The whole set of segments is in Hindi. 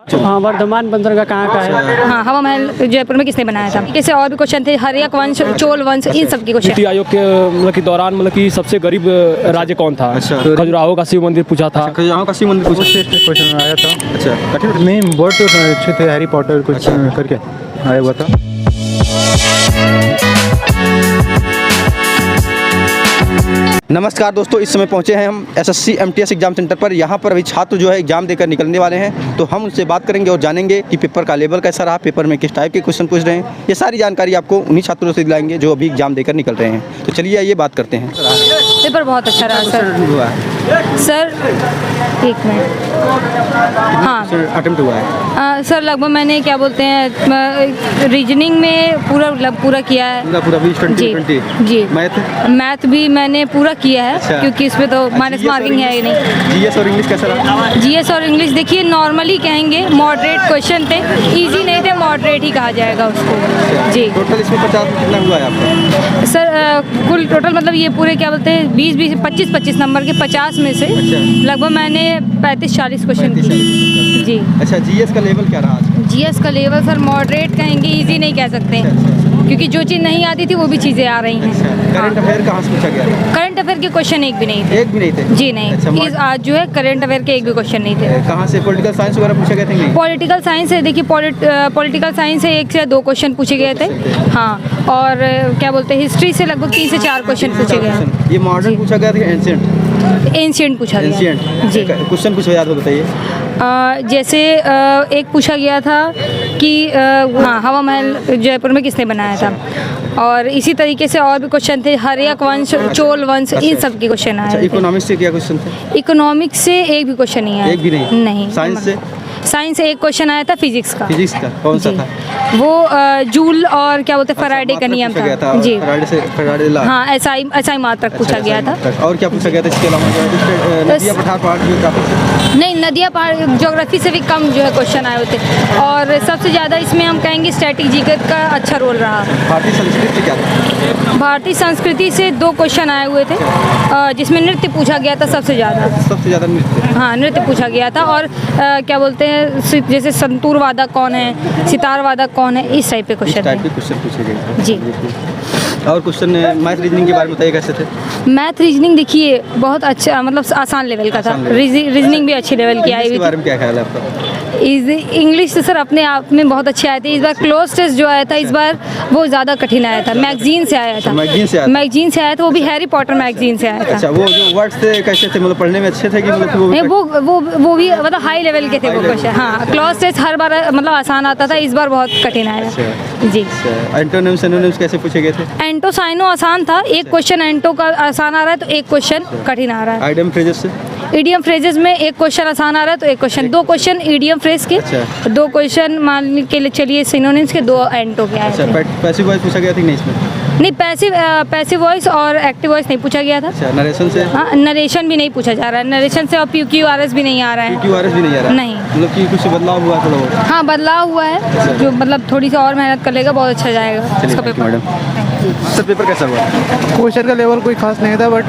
हाँ, वर्धमान बंदरगाह कहाँ का है? हाँ, हवा महल जयपुर में किसने बनाया था? कैसे और भी क्वेश्चन थे, हर्यक वंश, चोल वंश, इन सब के क्वेश्चन। नीति आयोग के मतलब के दौरान मतलब कि सबसे गरीब राज्य कौन था? अच्छा। खजुराहो का शिव मंदिर पूछा था। खजुराहो का शिव मंदिर पूछा। क्वेश्चन आया था। अच्छा, कठिन नहीं, बहुत अच्छे थे। हैरी पॉटर कुछ करके आया हुआ था। नमस्कार दोस्तों, इस समय पहुंचे हैं हम एसएससी एमटीएस एग्जाम सेंटर पर। यहाँ पर अभी छात्र जो है एग्जाम देकर निकलने वाले हैं, तो हम उनसे बात करेंगे और जानेंगे कि पेपर का लेवल कैसा रहा, पेपर में किस टाइप के क्वेश्चन पूछ रहे हैं। ये सारी जानकारी आपको उन्हीं छात्रों से दिलाएंगे जो अभी एग्जाम देकर निकल रहे हैं। तो चलिए आइए बात करते हैं। पेपर बहुत अच्छा रहा सर। एक मिनट। हाँ अटेम्प्ट हुआ है सर, लगभग मैंने क्या बोलते हैं रीजनिंग में पूरा किया है। पूरा 20 जी। मैथ भी मैंने पूरा किया है। अच्छा। क्योंकि इसमें तो माइनस मार्किंग है ही नहीं। जीएस और इंग्लिश कैसा रहा? जीएस और इंग्लिश देखिए नॉर्मली कहेंगे, मॉडरेट क्वेश्चन थे, इजी नहीं थे, मॉडरेट ही कहा जाएगा उसको। जी। टोटल इसमें 50 में कितना हुआ है आपका? सर कुल टोटल मतलब ये पूरे क्या बोलते हैं 20 25 नंबर के 50 में से लगभग मैंने 35-40 क्वेश्चन किए। जी। अच्छा, जीएस का लेवल क्या रहा आज? जीएस का लेवल सर मॉडरेट कहेंगे, इजी नहीं कह सकते, क्योंकि जो चीज़ नहीं आती थी वो भी चीज़ें आ रही हैं। करंट अफेयर कहाँ से पूछा गया था? करंट अफेयर के क्वेश्चन एक भी नहीं थे। एक भी नहीं थे? जी नहीं। अच्छा, आज जो है करंट अफेयर के एक भी क्वेश्चन नहीं थे। कहाँ से पॉलिटिकल साइंस वगैरह पूछे गए थे? पॉलिटिकल साइंस है, देखिए पॉलिटिकल साइंस से 1 से 2 क्वेश्चन पूछे गए थे। हाँ, और क्या बोलते हैं हिस्ट्री से लगभग 3 से 4 क्वेश्चन पूछे गए। ये मॉडर्न पूछा गया था, एंशिएंट पूछा गया। जी। क्वेश्चन पूछा याद हो बताइए। जैसे एक पूछा गया था कि हाँ, हवा महल जयपुर में किसने बनाया था, और इसी तरीके से और भी क्वेश्चन थे, हर्यक वंश, चोल वंश, इन सब के क्वेश्चन आए थे। इकोनॉमिक्स से क्या क्वेश्चन थे? इकोनॉमिक्स से एक भी क्वेश्चन नहीं आया। एक भी नहीं? नहीं। साइंस से एक क्वेश्चन आया था फिजिक्स का। कौन सा था? वो जूल और क्या बोलते फराडे का नियम था। जी। Faraday law. हाँ, एसआई मात्रक पूछा गया था। और क्या पूछा गया था इसके अलावा? नदियाँ पठार पहाड़ ज्योग्राफी? नहीं, नदियाँ पहाड़ ज्योग्राफी से भी कम जो है क्वेश्चन आए होते, और सबसे ज़्यादा इसमें हम कहेंगे स्ट्रेटेजिक का अच्छा रोल रहा। भारतीय संस्कृति क्या था? भारतीय संस्कृति से 2 क्वेश्चन आए हुए थे, जिसमें नृत्य पूछा गया था सबसे ज़्यादा नृत्य। हाँ, नृत्य पूछा गया था। और क्या बोलते हैं जैसे संतूर वादक कौन है, सितार वादक कौन है, इस टाइप के क्वेश्चन पूछे गए। जी। और क्वेश्चन मैथ रीजनिंग के बारे में बताइए, कैसे थे? मैथ रीजनिंग देखिए बहुत अच्छा, मतलब आसान लेवल का था। रीजनिंग भी अच्छी लेवल की आई हुई थी। बारे में क्या ख्याल है आपका? इंग्लिश तो सर अपने आप में बहुत अच्छे आए थे। इस बार क्लोज टेस्ट जो आया था, इस बार वो ज़्यादा कठिन आया था। मैगजीन से आया था। मैगजीन से आया था, वो भी हैरी पॉटर मैगजीन से आया था। अच्छा, वो जो वर्ड्स थे कैसे थे, मतलब पढ़ने में अच्छे थे कि मतलब वो भी मतलब हाई लेवल के थे वो क्वेश्चन। हाँ, क्लोज टेस्ट हर बार मतलब आसान आता था, इस बार बहुत कठिन आया। जी। एंटोनिम्स सिनोनिम्स कैसे पूछे गए थे? एंटो साइनो आसान था, एक क्वेश्चन एंटो का आसान आ रहा है तो एक क्वेश्चन कठिन आ रहा है। आइडियम फ्रेजेस से? इडियम फ्रेजेस में एक क्वेश्चन आसान आ रहा है तो एक क्वेश्चन, 2 क्वेश्चन इडियम फ्रेज के। अच्छा। 2 क्वेश्चन मान के चलिए सिनोनिम्स के, 2 एंटो के आए थे। पैसिव वॉइस पूछा गया था नहीं इसमें? नहीं, पैसिव वॉइस और एक्टिव वॉइस नहीं पूछा गया था। अच्छा, नरेशन से? हाँ, नरेशन भी नहीं पूछा जा रहा है। नरेशन से और PQRS भी नहीं आ रहा है। PQRS भी नहीं आ रहा? नहीं। मतलब कि कुछ बदलाव हुआ थोड़ा बहुत? हाँ, बदलाव हुआ है, जो मतलब थोड़ी सी और मेहनत कर लेगा बहुत अच्छा जाएगा उसका पेपर। सर, पेपर कैसा हुआ? क्वेश्चन का लेवल कोई खास नहीं था, बट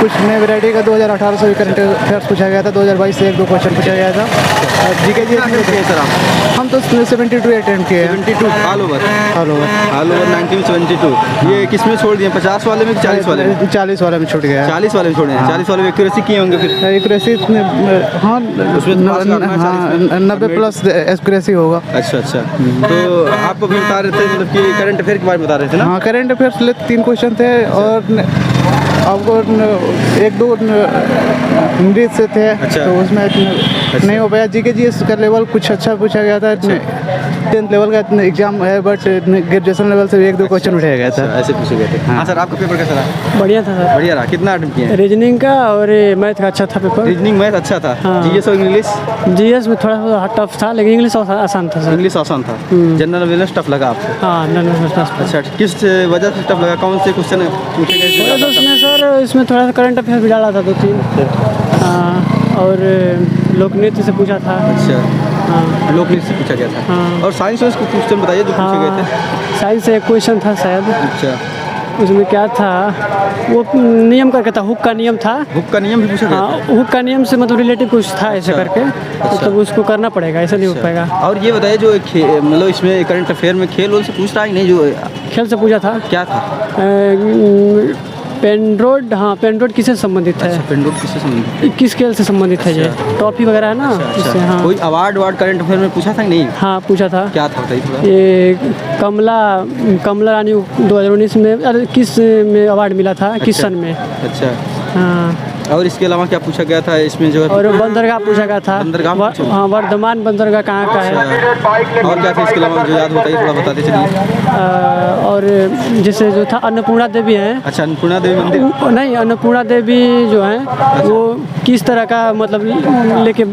कुछ नए वैरायटी का 2018 से करंट अफेयर्स पूछा गया था। 2022 से 1-2 क्वेश्चन पूछा गया था। जीके सर हम तो 72 अटेम्प्ट किए। 72 ऑल ओवर 90 में 72। ये किस में छोड़ दिए, 50 वाले में कि 40 वाले में? 40 वाले में छूट गया। 40 वाले में छोड़े हैं। 40 वाले में एक्यूरेसी किए होंगे फिर? एक्यूरेसी हाँ, 90+ एक्यूरेसी होगा। अच्छा। तो आप अभी बता रहे थे मतलब कि करंट अफेयर के बारे में बता रहे थे ना? हाँ, करंट अफेयर्स ले 3 क्वेश्चन थे, और आपको 1-2 इंग्लिश से थे। अच्छा। तो उसमें नहीं हो पाया। जीके का लेवल कुछ अच्छा पूछा गया था। 10th लेवल का एग्जाम है, बट ग्रेजुएशन लेवल से 1-2 क्वेश्चन उठाया गया था। ऐसे पूछे गए थे। हाँ सर, आपका पेपर कैसा रहा? बढ़िया था सर। बढ़िया रहा। कितना अटेम्प्ट किए? रीजनिंग का और मैथ का अच्छा था पेपर। रीजनिंग मैथ अच्छा था। हाँ। जीएस और इंग्लिश? जीएस में थोड़ा सा टफ था, लेकिन इंग्लिश आसान था सर। इंग्लिश आसान था। जनरल अवेयरनेस टफ लगा आपको? हाँ, अच्छा, किस वजह से टफ लगा? कौन से क्वेश्चन पूछे गए? उसमें सर इसमें थोड़ा सा करंट अफेयर भी डाला था 2-3, और लोकनृत्य से पूछा था। अच्छा। हाँ, लोकनृत्य से पूछा गया था। हाँ। और साइंस में क्वेश्चन बताइए जो पूछे गए थे। साइंस से एक क्वेश्चन था शायद। अच्छा। उसमें क्या था, वो नियम करके था, हुक का नियम था। हुक का नियम भी पूछा गया हाँ, हुक का नियम से मतलब रिलेटेड कुछ था ऐसे अच्छा। करके, मतलब उसको करना पड़ेगा, ऐसा नहीं हो पाएगा। और ये बताइए जो मतलब इसमें करंट अफेयर में खेल वोल से पूछ रहा है नहीं, जो खेल से पूछा था। क्या था? पेनड्रोड, हाँ पेनड्रोड किससे संबंधित है? अच्छा, पेनड्रोड किससे संबंधित है? किस खेल से संबंधित है ये? ट्रॉफी वगैरह है ना, इससे। अच्छा, हाँ कोई अवार्ड वार्ड करंट अफेयर में पूछा था कि नहीं? हाँ पूछा था। क्या था बताइए थोड़ा। ये कमला रानी 2019 में, अरे किस में अवार्ड मिला था, किस सन में? अच्छा, हाँ, और इसके अलावा क्या पूछा गया था इसमें जो है? और बंदरगाह पूछा गया था। बंदरगाह पूछा? हाँ, वर्धमान बंदरगाह कहाँ का है? और क्या था इसके अलावा जो याद बताइए थोड़ा, बताते चलिए। और जैसे जो था अन्नपूर्णा देवी हैं। अच्छा, अन्नपूर्णा देवी मंदिर। नहीं, अन्नपूर्णा देवी जो हैं वो किस तरह का मतलब लेके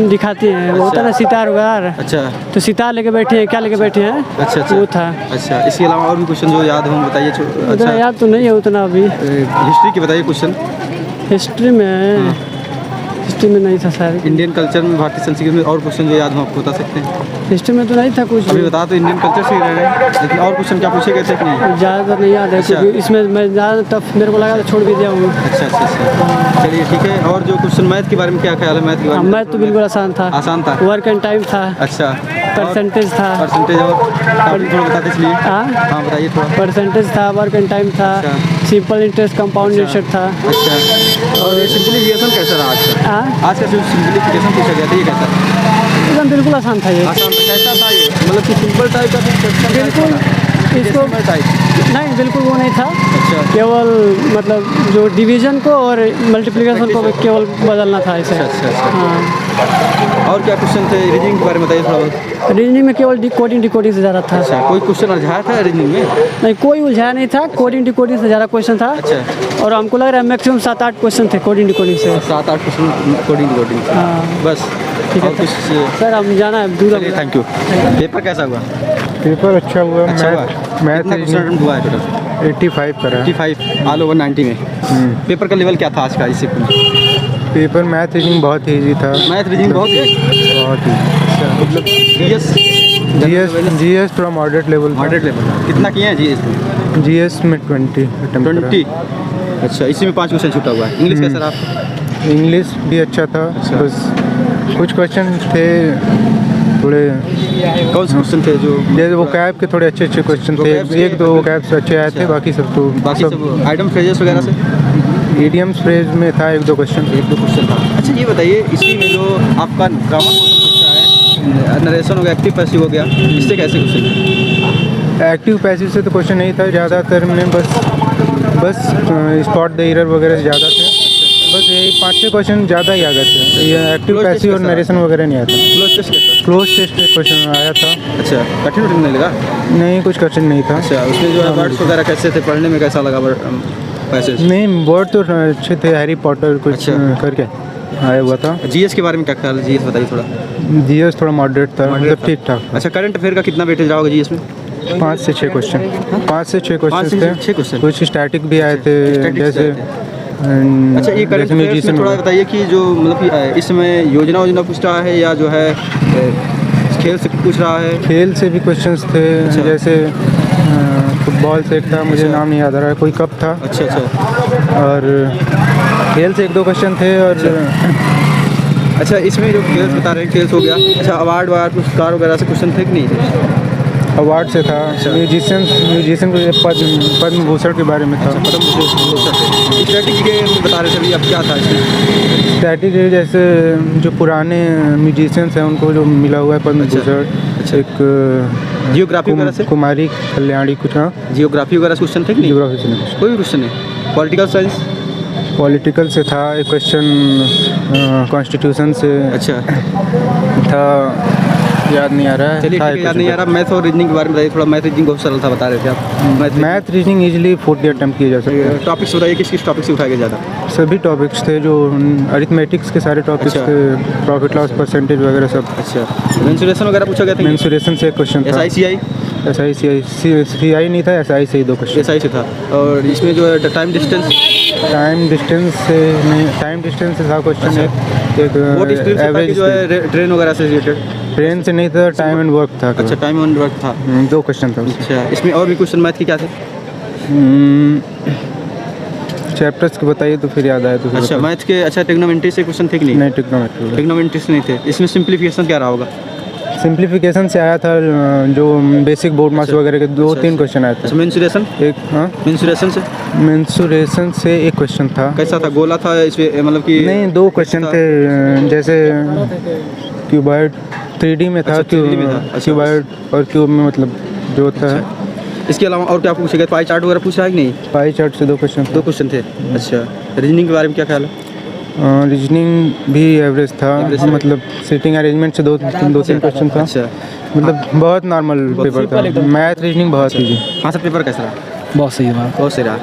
दिखाती हैं, वो होता है ना सितार वगैरह। अच्छा, तो सितार लेके बैठे हैं, क्या लेके बैठे हैं? अच्छा अच्छा, वो था। अच्छा, इसके अलावा और भी क्वेश्चन जो याद हो बताइए। उतना अच्छा, याद तो नहीं है उतना अभी। हिस्ट्री की बताइए क्वेश्चन। हिस्ट्री में, हिस्ट्री में नहीं था शायद। इंडियन कल्चर में, भारतीय संस्कृति में और क्वेश्चन जो याद हो आपको बता सकते हैं? हिस्ट्री में तो नहीं था कुछ अभी भी। बता तो इंडियन कल्चर से ही रह रहे हैं, लेकिन और क्वेश्चन क्या पूछे गए थे कि नहीं? ज़्यादा नहीं याद है अच्छा। क्योंकि इसमें मैं ज़्यादा टफ मेरे को लगा तो छोड़ भी दिया हूँ। अच्छा अच्छा अच्छा, चलिए ठीक है। और जो क्वेश्चन मैथ के बारे में क्या ख्याल है? मैथ के बारे में मैथ तो बिल्कुल आसान था। आसान था। वर्क एंड टाइम था। अच्छा, परसेंटेज था। परसेंटेज और आप थोड़ा बताते चलिए। हाँ, हाँ बताइए थोड़ा। परसेंटेज था, वर्क एंड टाइम था, अच्छा। सिंपल इंटरेस्ट, कंपाउंड इंटरेस्ट था। अच्छा, और ये सिंप्लीफिकेशन कैसा रहा आज का? हाँ, आज का जो सिंप्लीफिकेशन पूछा गया था ये कैसा था? एकदम बिल्कुल आसान था ये। आसान था। कैसा था ये? मतलब कि सिंपल टाइप का बिल्कुल इसको टाइप? नहीं, बिल्कुल वो नहीं था। अच्छा, केवल मतलब जो डिवीजन को और मल्टीप्लिकेशन को केवल बदलना था ऐसे। अच्छा अच्छा। हाँ, और क्या क्वेश्चन थे? रीजनिंग के बारे में बताइए थोड़ा बहुत। रीजनिंग में केवल डिकोडिंग से ज़्यादा था। अच्छा, कोई क्वेश्चन अझाया था रीजनिंग में? नहीं, कोई उलझाया नहीं था। कोडिंग डिकोडिंग से ज़्यादा क्वेश्चन था। अच्छा, और हमको लग रहा है मैक्सिमम 7-8 क्वेश्चन थे कोडिंग डिकोडिंग से। 7-8 क्वेश्चन कोडिंग हाँ, बस। ठीक है और कुछ? सर, हम जाना है दूर। चलिए, थैंक यू। पेपर कैसा हुआ? पेपर अच्छा हुआ। अच्छा हुआ। मैथ कितना क्वेश्चन हुआ है टोटल? 85 करा। 85 ऑल ओवर 90 में। पेपर का लेवल क्या था आज का इससे? पेपर मैथ रीजनिंग बहुत ईजी था। मैथ रीजनिंग बहुत ईजी। अच्छा, मतलब जीएस थोड़ा मॉडरेट लेवल। मॉडरेट लेवल कितना किए हैं जीएस में? जीएस में 20 अटेम्प्ट करा। 20। अच्छा, इसी में 5 क्वेश्चन छूटा हुआ है। इंग्लिश कैसा रहा आपका? इंग्लिश भी अच्छा था। अच्छा। बस कुछ क्वेश्चन थे थोड़े, कौन से क्वेश्चन थे जो? जैसे वो कैब के थोड़े अच्छे क्वेश्चन थे। vocab से- 1-2 वो कैब से अच्छे आए थे, बाकी सब तो बाकी सब आइटम फ्रेजेस वगैरह से? ईडियम्स फ्रेज में था 1-2 क्वेश्चन। 1-2 क्वेश्चन था। अच्छा, ये बताइए इसी में जो आपका ग्रामर पूछा है, नरेशन हो गया, एक्टिव पैसिव हो गया, इससे कैसे क्वेश्चन? एक्टिव पैसिव से तो क्वेश्चन नहीं था ज़्यादातर में, बस स्पॉट द एरर वगैरह ज़्यादा थे। बस यही 5-6 क्वेश्चन ज़्यादा ही आ गए थे। ये एक्टिव Close पैसिव और test कैसा नरेशन वगैरह नहीं आता। क्लोज टेस्ट कैसा? क्लोज टेस्ट एक क्वेश्चन आया था। अच्छा, कठिन नहीं लगा? नहीं, कुछ क्वेश्चन नहीं था। अच्छा, उसमें जो है वर्ड्स वगैरह कैसे थे, पढ़ने में कैसा लगा पैसेज? नहीं, वर्ड तो अच्छे थे। हैरी पॉटर कुछ अच्छा। करके आया हुआ था। जीएस के बारे में क्या ख्याल है? जीएस बताइए थोड़ा। जीएस थोड़ा मॉडरेट था, मतलब ठीक ठाक था। अच्छा, करंट अफेयर का कितना वेटेज रहा होगा जीएस में? 5 से 6 क्वेश्चन। 5 से 6 5 से क्वेश्चन 6 क्वेश्चन। थे। कुछ स्टैटिक भी आए थे, Statics जैसे आए अच्छा, ये करंट अफेयर्स में थोड़ा बताइए कि जो मतलब कि इसमें योजना पूछ रहा है या जो है खेल से पूछ रहा है? खेल से भी क्वेश्चंस थे। अच्छा। जैसे फुटबॉल से एक था, मुझे अच्छा। नाम नहीं याद आ रहा है, कोई कप था। अच्छा अच्छा। और खेल से 1-2 क्वेश्चन थे। और अच्छा, इसमें जो खेल्स बता रहे हैं, खेल्स हो गया। अच्छा, अवार्ड वार्ड पुरस्कार वगैरह से क्वेश्चन थे कि नहीं थे? अवार्ड से था। म्यूजिशियन को पद्म भूषण के बारे में था। स्टैटिक के बता रहे थे अभी, अब क्या था इसमें? स्टैटिक जैसे जो पुराने म्यूजिशियंस हैं उनको जो मिला हुआ है पद्म अच्छा। भूषण। अच्छा। एक जियोग्राफी वगैरह से? कुमारी कल्याणी कुछ। हाँ, जियोग्राफी वगैरह से क्वेश्चन थे कि नहीं? जियोग्राफी से नहीं। कोई भी क्वेश्चन नहीं? Political science? पॉलिटिकल से था एक क्वेश्चन। कॉन्स्टिट्यूशन से अच्छा, था, याद नहीं आ रहा है। चलिए था ठीक है, एक याद नहीं आ रहा। मैथ और रीजनिंग के बारे में बताइए थोड़ा। मैथ रीजनिंग बहुत सरल था बता रहे थे आप। मैथ रीजनिंग इजीली 40 अटेम्प्ट किए जा सकते हैं। टॉपिक्स बताइए, किस किस टॉपिक से उठाया गया ज़्यादा? सभी टॉपिक्स थे, जो अरिथमेटिक्स के सारे टॉपिक्स अच्छा। थे, प्रॉफिट लॉस परसेंटेज वगैरह सब। अच्छा, मेंसुरेशन वगैरह पूछा गया था? मेंसुरेशन से एक क्वेश्चन था। SICI? SI नहीं था, SI से ही 2 क्वेश्चन। SI से था। और इसमें जो है टाइम डिस्टेंस? टाइम डिस्टेंस से नहीं, टाइम डिस्टेंस से था क्वेश्चन। एक वोट स्पीड एवरेज जो है ट्रेन वगैरह से रिलेटेड? ट्रेन से नहीं था, टाइम एंड वर्क था। अच्छा, टाइम एंड वर्क था। 2 क्वेश्चन था। अच्छा, इसमें और भी क्वेश्चन मैथ के क्या थे? चैप्टर्स के बताइए तो फिर याद आए तो फिर अच्छा, बता- मैथ के अच्छा ट्रिग्नोमेट्री से क्वेश्चन थे कि नहीं? नहीं ट्रिग्नोमेट्री ट्रिग्नोमेट्री से नहीं थे। इसमें सिंप्लीफिकेशन क्या रहा होगा? सिंप्लीफिकेशन से आया था जो बेसिक बोर्ड मार्क्स वगैरह के 2-3 क्वेश्चन आए थे। अच्छा, मेंसुरेशन? एक हाँ मेंसुरेशन से मेंसुरेशन से एक क्वेश्चन था। कैसा था? गोला था इसमें मतलब कि नहीं 2 क्वेश्चन थे, जैसे क्यूबॉइड 3D में था, अच्छा, 3D में था। अच्छा, क्यूबॉइड और क्यूब में मतलब जो होता है। इसके अलावा और क्या पूछे गए? पाई चार्ट वगैरह पूछा है कि नहीं? पाई चार्ट से 2 क्वेश्चन 2 क्वेश्चन थे। अच्छा, रीजनिंग के बारे में क्या ख्याल है? रीजनिंग भी एवरेज था, मतलब सीटिंग अरेंजमेंट से 2-3 क्वेश्चन था। अच्छा, मतलब बहुत नॉर्मल पेपर था। मैथ रीजनिंग बहुत ईजी। हाँ सर, पेपर कैसा रहा? बहुत सही बात। बहुत सही रहा।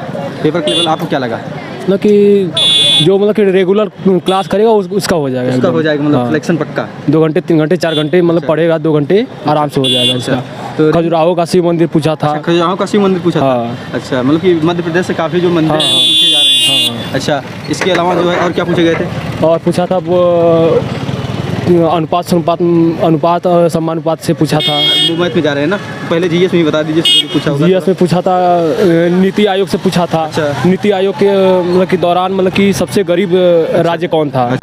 पेपर के लेवल आपको क्या लगा? मतलब कि जो मतलब कि रेगुलर क्लास करेगा उसका हो जाएगा। उसका एकदम। हो जाएगा मतलब हाँ। सिलेक्शन पक्का? 2 घंटे 3 घंटे 4 घंटे मतलब पढ़ेगा, 2 घंटे आराम से हो जाएगा उसका। तो खजुराहो का शिव मंदिर पूछा था। खजुराहो का शिव मंदिर पूछा था? हाँ। अच्छा, मतलब कि मध्य प्रदेश से काफ़ी जो मंदिर हैं हाँ। वो पूछे जा रहे हैं। हाँ। अच्छा, इसके अलावा जो है और क्या पूछे गए थे? और पूछा था वो अनुपात और समानुपात से पूछा था। वो मैथ में जा रहे हैं ना? पहले जीएस में ही बता दीजिए जो पूछा होगा। जीएस में पूछा था, नीति आयोग से पूछा था। अच्छा। नीति आयोग के मतलब कि दौरान मतलब कि सबसे गरीब राज्य कौन था,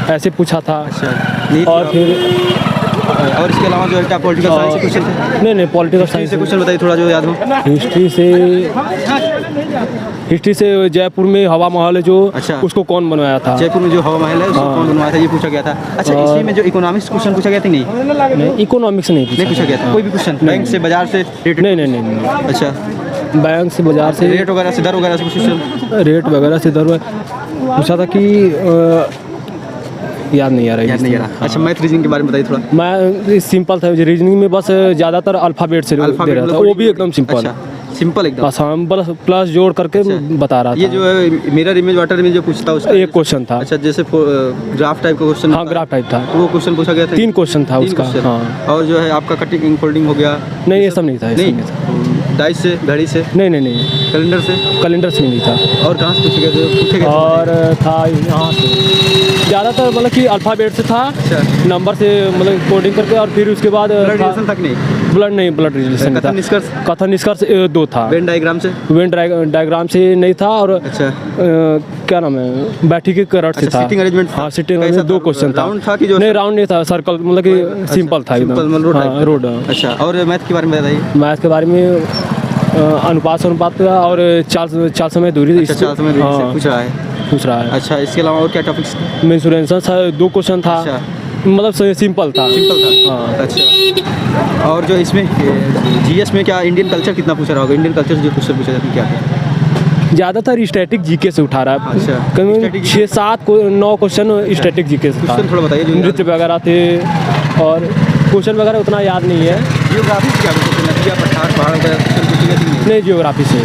ऐसे पूछा था। अच्छा, नीति और फिर और इसके अलावा जो है क्या पॉलिटिकल साइंस से क्वेश्चन थे? नहीं पॉलिटिकल साइंस से क्वेश्चन बताइए थोड़ा जो याद हो। हिस्ट्री से जयपुर में हवा महल है जो, अच्छा। उसको कौन बनवाया था? जयपुर में जो हवा महल है उसको हाँ। कौन बनवाया था, ये पूछा गया था। अच्छा, इसी में जो इकोनॉमिक्स क्वेश्चन पूछा गया था नहीं? नहीं, इकोनॉमिक्स नहीं नहीं पूछा गया था कोई भी क्वेश्चन? बैंक से, बाजार से, रेट? नहीं। अच्छा, बैंक से, बाजार से, रेट वगैरह से, दर वगैरह से क्वेश्चन? रेट वगैरह से दर पूछा था कि याद नहीं आ रहा है। याद नहीं आ रहा। अच्छा, मैथ रीजनिंग के बारे में बताइए थोड़ा। मैं सिंपल था रीजनिंग में, बस ज़्यादातर अल्फ़ाबेट से दे रहा था, वो भी एकदम सिंपल। अच्छा, सिंपल एकदम। बस हम प्लस जोड़ करके बता रहा था। ये जो है मिरर इमेज, वाटर इमेज जो पूछता उसका एक क्वेश्चन था। अच्छा, जैसे ग्राफ टाइप का क्वेश्चन? हाँ, ग्राफ टाइप था। वो क्वेश्चन पूछा गया था? 3 क्वेश्चन था 3 उसका। क्वेश्चन। हाँ। और जो है आपका कटिंग फोल्डिंग हो गया? नहीं, ये सब नहीं था। नहीं, डाइस से, घड़ी से, नहीं, कैलेंडर से? कैलेंडर से नहीं था। और कहाँ से पूछे गए थे? और था यहाँ से, ज़्यादातर मतलब कि अल्फ़ाबेट से था। अच्छा। नंबर से मतलब कोडिंग करके, और फिर उसके बाद ब्लड रिलेशन तक नहीं? ब्लड रिलेशन कथन निष्कर्ष? कथन निष्कर्ष 2 था। वेन डायग्राम से? वेन डायग्राम से नहीं था। और अच्छा, क्या नाम है, बैठी के करंट से अच्छा, था। Sitting arrangement? हाँ, सिटिंग अरेंजमेंट 2 क्वेश्चन था। राउंड था कि जो? नहीं, राउंड नहीं था, सर्कल मतलब कि सिंपल था सिंपल एकदम। मतलब हाँ, रोड। अच्छा, और मैथ के बारे में बताइए। मैथ के बारे में अनुपात का और चाल समय दूरी। अच्छा, चाल समय दूरी से हाँ, पूछ रहा है। है। अच्छा, इसके अलावा और क्या टॉपिक्स? मेंसुरेशन 2 क्वेश्चन था। अच्छा, मतलब सिंपल था। सिंपल था। हाँ। अच्छा, और जो इसमें जीएस में क्या इंडियन कल्चर कितना पूछा रहा होगा? इंडियन कल्चर जो क्वेश्चन पूछा जाता है क्या है? ज़्यादातर स्टैटिक जीके से उठा रहा है। अच्छा, करीबन static 6-7-9 क्वेश्चन स्टैटिक जीके से था। क्वेश्चन थोड़ा बताइए जो नृत्य वगैरह थे, और क्वेश्चन वगैरह उतना याद नहीं है। जियोग्राफी से क्या क्वेश्चन है? क्या पठार पहाड़ वगैरह क्वेश्चन पूछे गए थे? नहीं, जियोग्राफी से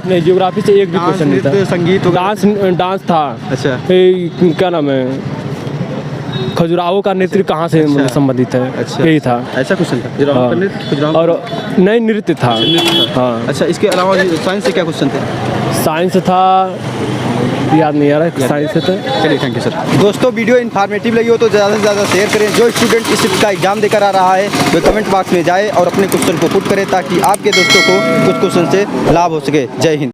नहीं, जियोग्राफी से एक भी क्वेश्चन नहीं नृत्य, था। संगीत वगैरह? डांस था। अच्छा, क्या नाम है, खजुराहो का नृत्य कहाँ से मतलब संबंधित है। अच्छा, यही था। ऐसा क्वेश्चन था? खजुराहो का नृत्य? खजुराहो और नहीं, नृत्य था। नृत्य था। हाँ। अच्छा, इसके अलावा साइंस से क्या क्वेश्चन थे? साइंस था, याद नहीं आ रहा है, साइंस से था। चलिए, थैंक यू सर। दोस्तों, वीडियो इन्फॉर्मेटिव लगी हो तो ज़्यादा से ज़्यादा शेयर करें। जो स्टूडेंट इस का एग्जाम देकर आ रहा है वो कमेंट बॉक्स में जाए और अपने क्वेश्चन को पुट करें ताकि आपके दोस्तों को कुछ क्वेश्चन से लाभ हो सके। जय हिंद।